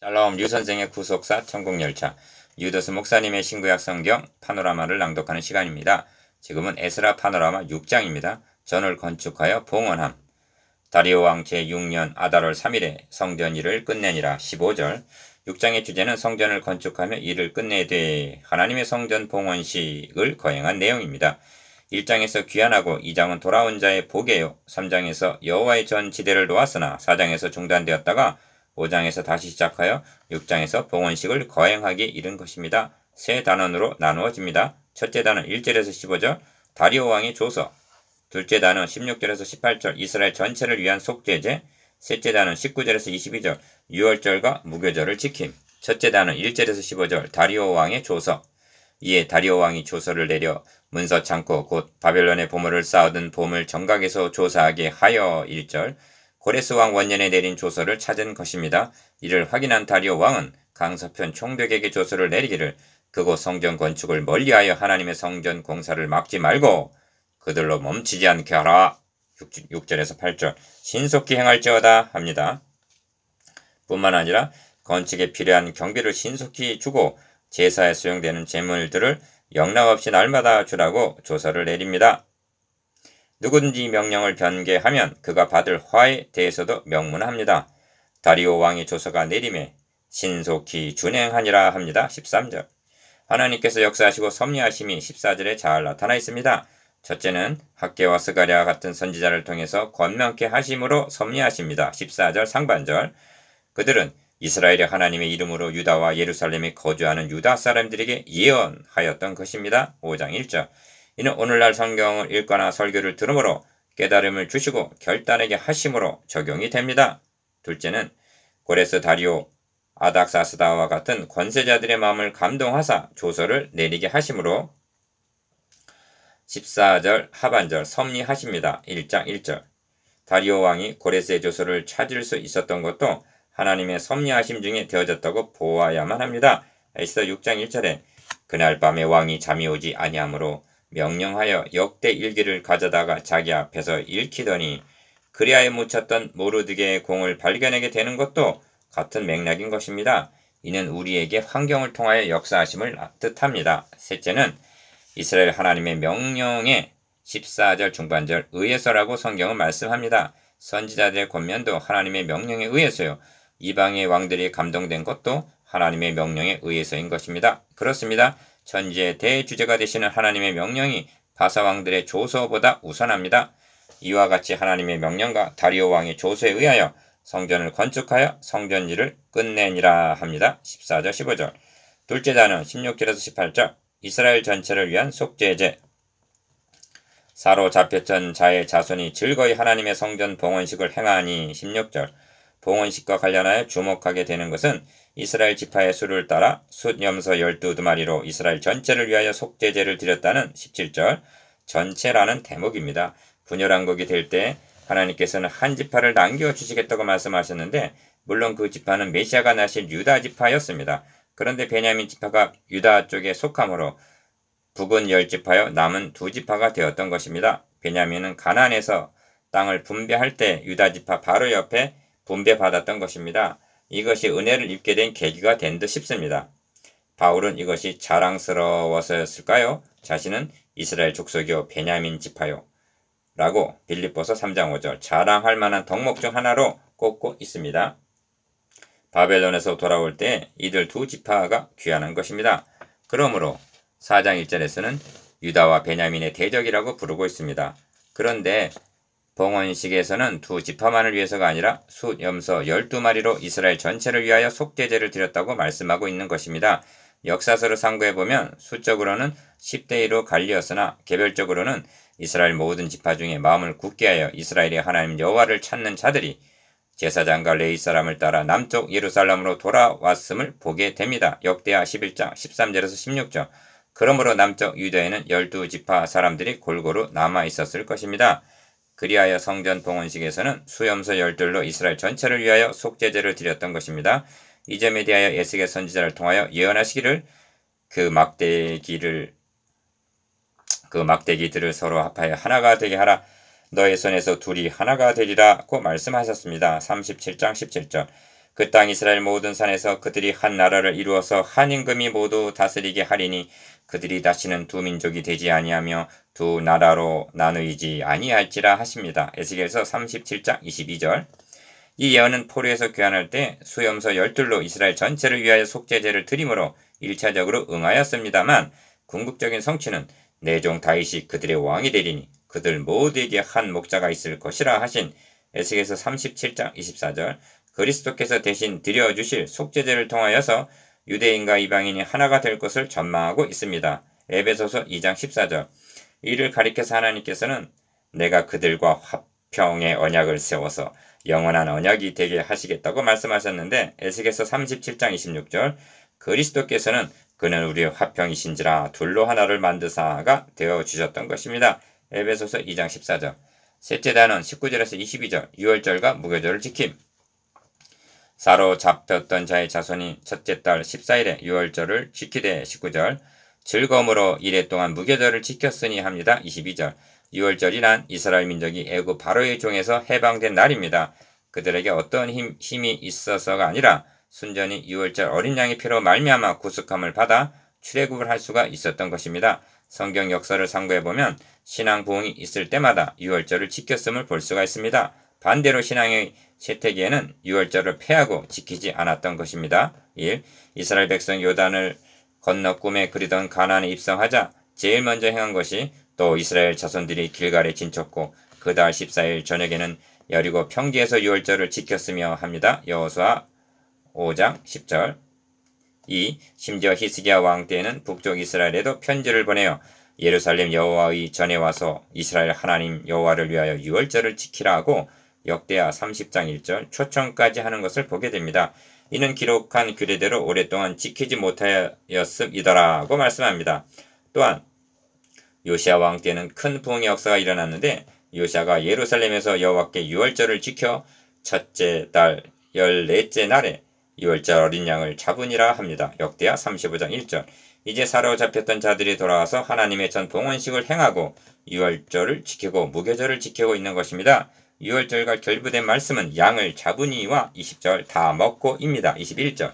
샬롬 류선생의 구속사 천국열차 유도스 목사님의 신구약 성경 파노라마를 낭독하는 시간입니다. 지금은 에스라 파노라마 6장입니다. 전을 건축하여 봉헌함. 다리오 왕 제6년 아달월 3일에 성전 일을 끝내니라. 15절 6장의 주제는 성전을 건축하며 일을 끝내되 하나님의 성전 봉헌식을 거행한 내용입니다. 1장에서 귀환하고 2장은 돌아온 자의 복이에요. 3장에서 여호와의 전 지대를 놓았으나 4장에서 중단되었다가 5장에서 다시 시작하여 6장에서 봉헌식을 거행하기 이른 것입니다. 세 단원으로 나누어집니다. 첫째 단원 1절에서 15절 다리오 왕의 조서, 둘째 단원 16절에서 18절 이스라엘 전체를 위한 속죄제, 셋째 단원 19절에서 22절 유월절과 무교절을 지킴. 첫째 단원 1절에서 15절 다리오 왕의 조서. 이에 다리오 왕이 조서를 내려 문서 창고 곧 바벨론의 보물을 쌓아둔 보물 정각에서 조사하게 하여 1절 고레스 왕 원년에 내린 조서를 찾은 것입니다. 이를 확인한 다리오 왕은 강서편 총독에게 조서를 내리기를 그곳 성전 건축을 멀리하여 하나님의 성전 공사를 막지 말고 그들로 멈추지 않게 하라. 6절에서 8절 신속히 행할지어다 합니다. 뿐만 아니라 건축에 필요한 경비를 신속히 주고 제사에 수용되는 제물들을 영락없이 날마다 주라고 조서를 내립니다. 누구든지 명령을 변개하면 그가 받을 화에 대해서도 명문합니다. 다리오 왕의 조서가 내림에 신속히 준행하니라 합니다. 13절 하나님께서 역사하시고 섭리하심이 14절에 잘 나타나 있습니다. 첫째는 학개와 스가랴 같은 선지자를 통해서 권명케 하심으로 섭리하십니다. 14절 상반절 그들은 이스라엘의 하나님의 이름으로 유다와 예루살렘에 거주하는 유다 사람들에게 예언하였던 것입니다. 5장 1절 이는 오늘날 성경을 읽거나 설교를 들으므로 깨달음을 주시고 결단하게 하심으로 적용이 됩니다. 둘째는 고레스 다리오 아닥사스다와 같은 권세자들의 마음을 감동하사 조서를 내리게 하심으로 14절 하반절 섭리하십니다. 1장 1절 다리오 왕이 고레스의 조서를 찾을 수 있었던 것도 하나님의 섭리하심 중에 되어졌다고 보아야만 합니다. 에스더 6장 1절에 그날 밤에 왕이 잠이 오지 아니하므로 명령하여 역대 일기를 가져다가 자기 앞에서 읽히더니 그리하여 묻혔던 모르드게의 공을 발견하게 되는 것도 같은 맥락인 것입니다. 이는 우리에게 환경을 통하여 역사하심을 뜻합니다. 셋째는 이스라엘 하나님의 명령에 14절 중반절 의해서라고 성경은 말씀합니다. 선지자들의 권면도 하나님의 명령에 의해서요. 이방의 왕들이 감동된 것도 하나님의 명령에 의해서인 것입니다. 그렇습니다. 천지의 대주제가 되시는 하나님의 명령이 바사왕들의 조서보다 우선합니다. 이와 같이 하나님의 명령과 다리오 왕의 조서에 의하여 성전을 건축하여 성전 일을 끝내니라 합니다. 14절 15절 둘째 단원 16절에서 18절 이스라엘 전체를 위한 속죄제 사로잡혔던 자의 자손이 즐거이 하나님의 성전 봉헌식을 행하니 16절 봉헌식과 관련하여 주목하게 되는 것은 이스라엘 지파의 수를 따라 숫염소 12마리로 이스라엘 전체를 위하여 속죄제를 드렸다는 17절 전체라는 대목입니다. 분열왕국이 될 때 하나님께서는 한 지파를 남겨주시겠다고 말씀하셨는데 물론 그 지파는 메시아가 나실 유다 지파였습니다. 그런데 베냐민 지파가 유다 쪽에 속함으로 북은 10지파여 남은 2지파가 되었던 것입니다. 베냐민은 가나안에서 땅을 분배할 때 유다 지파 바로 옆에 분배받았던 것입니다. 이것이 은혜를 입게 된 계기가 된 듯 싶습니다. 바울은 이것이 자랑스러워서였을까요? 자신은 이스라엘 족속이요 베냐민 지파요 라고 빌립보서 3장 5절 자랑할 만한 덕목 중 하나로 꼽고 있습니다. 바벨론에서 돌아올 때 이들 2지파가 귀환한 것입니다. 그러므로 4장 1절에서는 유다와 베냐민의 대적이라고 부르고 있습니다. 그런데 봉헌식에서는 2지파만을 위해서가 아니라 숫염소 12마리로 이스라엘 전체를 위하여 속죄제를 드렸다고 말씀하고 있는 것입니다. 역사서를 참고해보면 수적으로는 10대1로 갈리었으나 개별적으로는 이스라엘 모든 지파 중에 마음을 굳게 하여 이스라엘의 하나님 여호와를 찾는 자들이 제사장과 레위 사람을 따라 남쪽 예루살렘으로 돌아왔음을 보게 됩니다. 역대하 11장 13절에서 16절 그러므로 남쪽 유다에는 12지파 사람들이 골고루 남아 있었을 것입니다. 그리하여 성전 봉헌식에서는 수염소 12로 이스라엘 전체를 위하여 속죄제를 드렸던 것입니다. 이 점에 대하여 에스겔 선지자를 통하여 예언하시기를 그 막대기들을 서로 합하여 하나가 되게 하라. 너의 손에서 둘이 하나가 되리라고 말씀하셨습니다. 37장 17절 그 땅 이스라엘 모든 산에서 그들이 한 나라를 이루어서 한 임금이 모두 다스리게 하리니 그들이 다시는 두 민족이 되지 아니하며 두 나라로 나누이지 아니할지라 하십니다. 에스겔서 37장 22절. 이 예언은 포로에서 귀환할 때 수염소 12로 이스라엘 전체를 위하여 속죄제를 드림으로 1차적으로 응하였습니다만 궁극적인 성취는 내 종 다윗이 그들의 왕이 되리니 그들 모두에게 한 목자가 있을 것이라 하신 에스겔서 37장 24절. 그리스도께서 대신 드려주실 속죄제를 통하여서 유대인과 이방인이 하나가 될 것을 전망하고 있습니다. 에베소서 2장 14절. 이를 가리켜서 하나님께서는 내가 그들과 화평의 언약을 세워서 영원한 언약이 되게 하시겠다고 말씀하셨는데 에스겔서 37장 26절. 그리스도께서는 그는 우리의 화평이신지라 둘로 하나를 만드사가 되어주셨던 것입니다. 에베소서 2장 14절. 셋째 단원 19절에서 22절. 유월절과 무교절을 지킴. 사로잡혔던 자의 자손이 첫째 달 14일에 유월절을 지키되 19절. 즐거움으로 이래 동안 무교절을 지켰으니 합니다. 22절. 유월절이란 이스라엘 민족이 애굽 바로의 종에서 해방된 날입니다. 그들에게 어떤 힘이 있어서가 아니라 순전히 유월절 어린 양의 피로 말미암아 구속함을 받아 출애굽을 할 수가 있었던 것입니다. 성경 역사를 참고해보면 신앙 부흥이 있을 때마다 유월절을 지켰음을 볼 수가 있습니다. 반대로 신앙의 쇠퇴기에는 유월절을 폐하고 지키지 않았던 것입니다. 1. 이스라엘 백성 요단을 건너 꿈에 그리던 가나안에 입성하자 제일 먼저 행한 것이 또 이스라엘 자손들이 길갈에 진쳤고 그 달 14일 저녁에는 여리고 평지에서 유월절을 지켰으며 합니다. 여호수아 5장 10절. 2. 심지어 히스기야 왕 때에는 북쪽 이스라엘에도 편지를 보내어 예루살렘 여호와의 전에 와서 이스라엘 하나님 여호와를 위하여 유월절을 지키라고 역대하 30장 1절 초청까지 하는 것을 보게 됩니다. 이는 기록한 규례대로 오랫동안 지키지 못하였음이더라고 말씀합니다. 또한 요시야 왕 때는 큰 부흥의 역사가 일어났는데 요시야가 예루살렘에서 여호와께 유월절을 지켜 첫째 달 14째 날에 유월절 어린 양을 잡으니라 합니다. 역대하 35장 1절. 이제 사로잡혔던 자들이 돌아와서 하나님의 전 봉헌식을 행하고 유월절을 지키고 무교절을 지키고 있는 것입니다. 유월절과 결부된 말씀은 양을 잡으니와 20절 다 먹고입니다. 21절.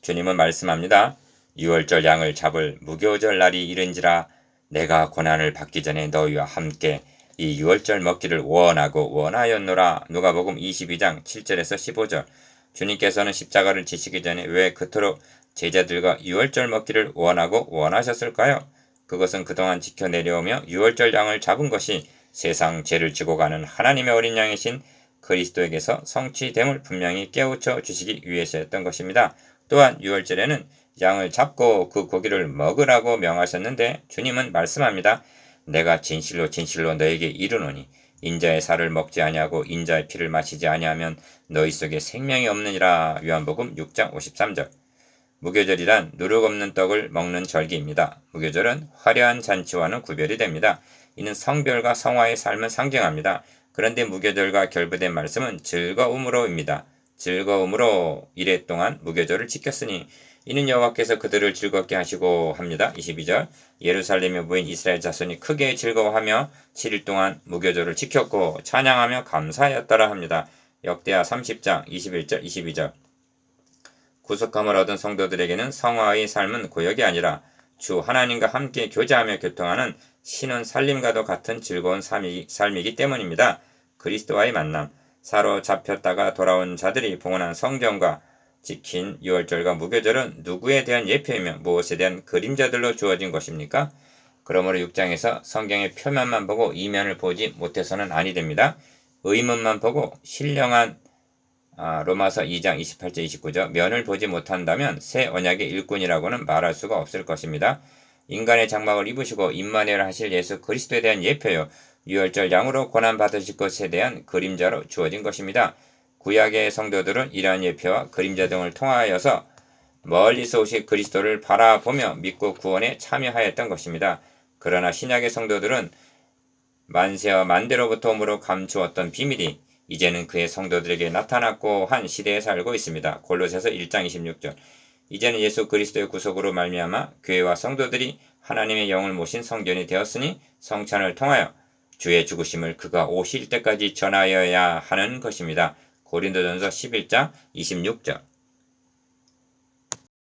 주님은 말씀합니다. 유월절 양을 잡을 무교절 날이 이른지라 내가 고난을 받기 전에 너희와 함께 이 유월절 먹기를 원하고 원하였노라. 누가복음 22장 7절에서 15절. 주님께서는 십자가를 지시기 전에 왜 그토록 제자들과 유월절 먹기를 원하고 원하셨을까요? 그것은 그동안 지켜 내려오며 유월절 양을 잡은 것이 세상 죄를 지고 가는 하나님의 어린 양이신 그리스도에게서 성취됨을 분명히 깨우쳐 주시기 위해서였던 것입니다. 또한 유월절에는 양을 잡고 그 고기를 먹으라고 명하셨는데 주님은 말씀합니다. 내가 진실로 진실로 너에게 이르노니 인자의 살을 먹지 아니하고 인자의 피를 마시지 아니하면 너희 속에 생명이 없느니라. 요한복음 6장 53절. 무교절이란 누룩 없는 떡을 먹는 절기입니다. 무교절은 화려한 잔치와는 구별이 됩니다. 이는 성별과 성화의 삶을 상징합니다. 그런데 무교절과 결부된 말씀은 즐거움으로입니다. 즐거움으로 이래 동안 무교절을 지켰으니 이는 여호와께서 그들을 즐겁게 하시고 합니다. 22절. 예루살렘에 모인 이스라엘 자손이 크게 즐거워하며 7일 동안 무교절을 지켰고 찬양하며 감사하였더라 합니다. 역대하 30장 21절 22절. 구속함을 얻은 성도들에게는 성화의 삶은 고역이 아니라 주 하나님과 함께 교제하며 교통하는 신은 살림과도 같은 즐거운 삶이기 때문입니다. 그리스도와의 만남, 사로잡혔다가 돌아온 자들이 봉헌한 성전과 지킨 유월절과 무교절은 누구에 대한 예표이며 무엇에 대한 그림자들로 주어진 것입니까? 그러므로 6장에서 성경의 표면만 보고 이면을 보지 못해서는 아니 됩니다. 의문만 보고 신령한 로마서 2장 28절 29절 면을 보지 못한다면 새 언약의 일꾼이라고는 말할 수가 없을 것입니다. 인간의 장막을 입으시고 임마누엘 하실 예수 그리스도에 대한 예표요 유월절 양으로 고난받으실 것에 대한 그림자로 주어진 것입니다. 구약의 성도들은 이러한 예표와 그림자 등을 통하여서 멀리서 오실 그리스도를 바라보며 믿고 구원에 참여하였던 것입니다. 그러나 신약의 성도들은 만세와 만대로부터 오므로 감추었던 비밀이 이제는 그의 성도들에게 나타났고 한 시대에 살고 있습니다. 골로새서 1장 26절. 이제는 예수 그리스도의 구속으로 말미암아 교회와 성도들이 하나님의 영을 모신 성전이 되었으니 성찬을 통하여 주의 죽으심을 그가 오실 때까지 전하여야 하는 것입니다. 고린도전서 11장 26절.